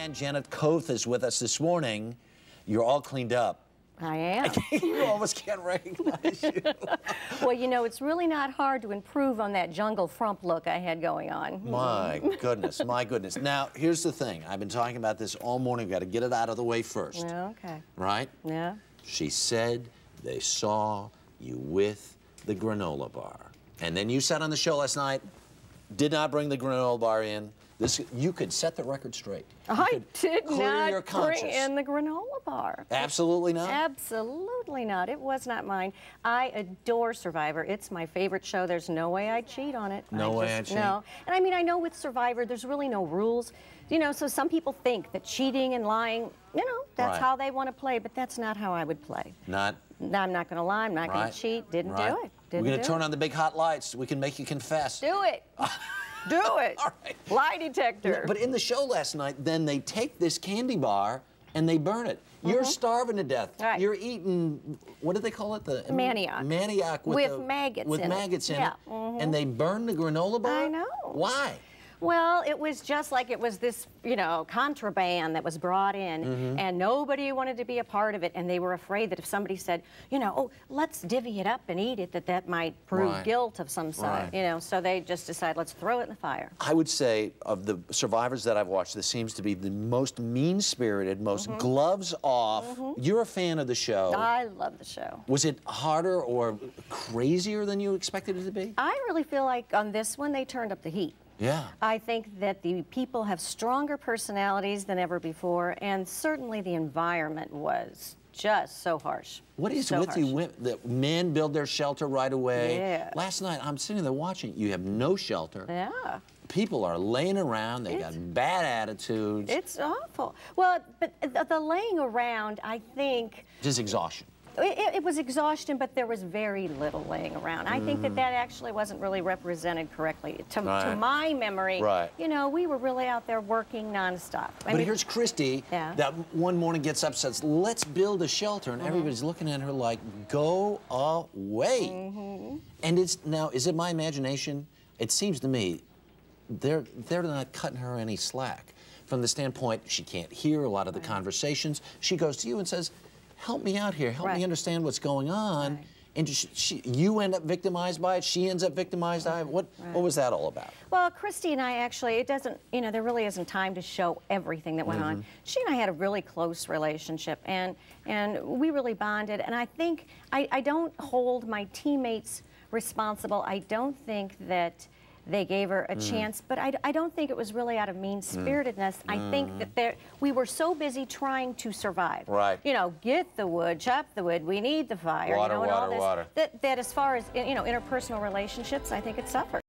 Aunt Janet Koth is with us this morning. You're all cleaned up. I am. You almost can't recognize you. Well, you know, it's really not hard to improve on that jungle frump look I had going on. My goodness, my goodness. Now, here's the thing. I've been talking about this all morning. We've got to get it out of the way first. Okay. Right? Yeah. She said they saw you with the granola bar. And then you said on the show last night, did not bring the granola bar in. You could set the record straight. I did not your bring conscience. in the granola bar. Absolutely not? Absolutely not. It was not mine. I adore Survivor. It's my favorite show. There's no way I'd cheat on it. No way I'd cheat? No. And I mean, I know with Survivor, there's really no rules. You know, so some people think that cheating and lying, you know, that's Right. how they want to play, but that's not how I would play. Not? I'm not going to lie. I'm not going Right. to cheat. Didn't Right. do it. Didn't We're going do to turn it. on the big hot lights. We can make you confess. Do it. Do it. All right. Lie detector. But in the show last night, then they take this candy bar and they burn it. You're starving to death. Right. You're eating, what do they call it? The Manioc. Manioc with maggots with in maggots it. in Yeah. it. And they burn the granola bar? I know. Why? Well, it was just like it was this, you know, contraband that was brought in, and nobody wanted to be a part of it, and they were afraid that if somebody said, you know, oh, let's divvy it up and eat it, that might prove Right. guilt of some sort, Right. you know, so they just decided, let's throw it in the fire. I would say of the survivors that I've watched, this seems to be the most mean-spirited, most gloves off. You're a fan of the show. I love the show. Was it harder or crazier than you expected it to be? I really feel like on this one, they turned up the heat. Yeah. I think that the people have stronger personalities than ever before, and certainly the environment was just so harsh. What is so with harsh. you? The men build their shelter right away. Yeah. Last night, I'm sitting there watching. You have no shelter. Yeah. People are laying around. They got bad attitudes. It's awful. Well, but the laying around, I think, Just exhaustion. it was exhaustion, but there was very little laying around. I think that actually wasn't really represented correctly. To my memory, Right. you know, we were really out there working nonstop. I But mean, here's Christy that one morning gets up, says, let's build a shelter. And everybody's looking at her like, go away. And it's now, is it my imagination? It seems to me they're not cutting her any slack. From the standpoint, she can't hear a lot of the conversations. She goes to you and says, help me out here. Help me understand what's going on. Right. And you end up victimized by it. She ends up victimized by it. What was that all about? Well, Christy and I actually, it doesn't, you know, there really isn't time to show everything that went on. She and I had a really close relationship, and we really bonded. And I think I don't hold my teammates responsible. I don't think that they gave her a chance, but I don't think it was really out of mean-spiritedness. I think that we were so busy trying to survive. Right. You know, get the wood, chop the wood, we need the fire. Water, you know, and water, all this, water. That as far as, you know, interpersonal relationships, I think it suffered.